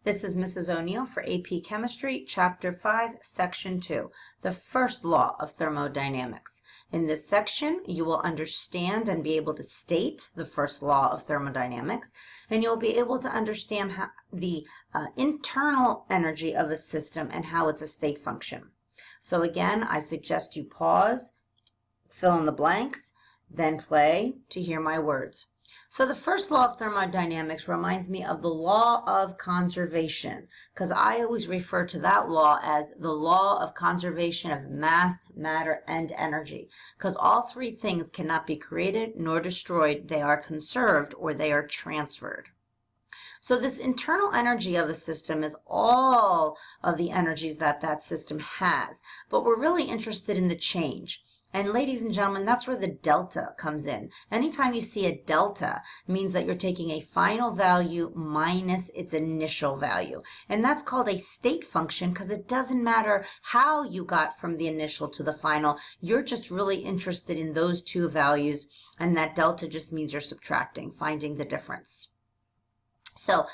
This is Mrs. O'Neill for AP Chemistry, Chapter 5, Section 2, the first law of thermodynamics. In this section, you will understand and be able to state the first law of thermodynamics, and you'll be able to understand how the internal energy of a system and how it's a state function. So again, I suggest you pause, fill in the blanks, then play to hear my words. So the first law of thermodynamics reminds me of the law of conservation, because I always refer to that law as the law of conservation of mass, matter, and energy, because all three things cannot be created nor destroyed. They are conserved or they are transferred. So this internal energy of a system is all of the energies that that system has, but we're really interested in the change. And ladies and gentlemen, that's where the delta comes in. Anytime you see a delta, it means that you're taking a final value minus its initial value. And that's called a state function because it doesn't matter how you got from the initial to the final. You're just really interested in those two values, and that delta just means you're subtracting, finding the difference. So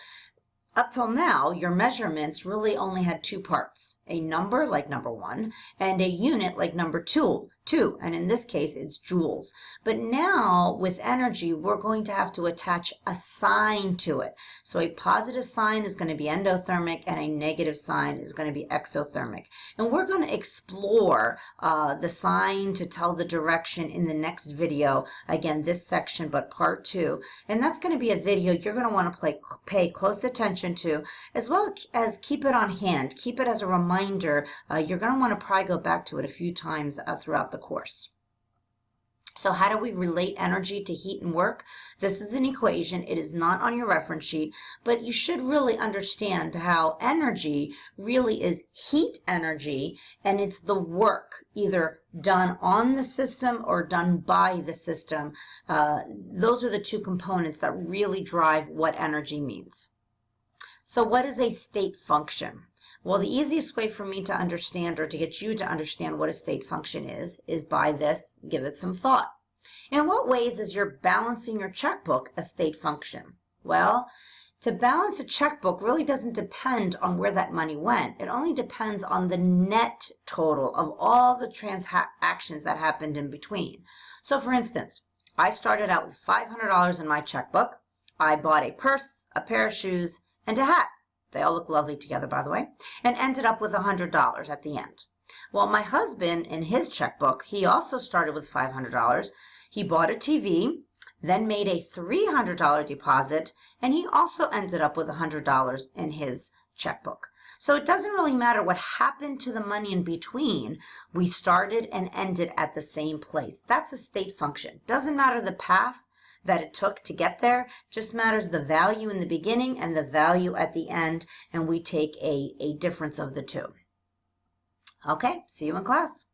up till now, your measurements really only had two parts, a number like number 1 and a unit like number 2, and in this case, it's joules. But now with energy, we're going to have to attach a sign to it. So a positive sign is going to be endothermic and a negative sign is going to be exothermic. And we're going to explore the sign to tell the direction in the next video. Again, this section, but part 2. And that's going to be a video you're going to want to pay close attention to, as well as keep it on hand. Keep it as a reminder. You're going to want to probably go back to it a few times throughout the course. So how do we relate energy to heat and work? This is an equation. It is not on your reference sheet, but you should really understand how energy really is heat energy, and it's the work either done on the system or done by the system. Those are the two components that really drive what energy means. So what is a state function? Well, the easiest way for me to understand, or to get you to understand what a state function is by this. Give it some thought. In what ways is your balancing your checkbook a state function? Well, to balance a checkbook really doesn't depend on where that money went. It only depends on the net total of all the transactions that happened in between. So for instance, I started out with $500 in my checkbook. I bought a purse, a pair of shoes, and a hat. They all look lovely together, by the way, and ended up with $100 at the end. Well, my husband, in his checkbook, he also started with $500. He bought a TV, then made a $300 deposit, and he also ended up with $100 in his checkbook. So it doesn't really matter what happened to the money in between. We started and ended at the same place. That's a state function. Doesn't matter the path that it took to get there, just matters the value in the beginning and the value at the end, and we take a difference of the two. Okay, see you in class.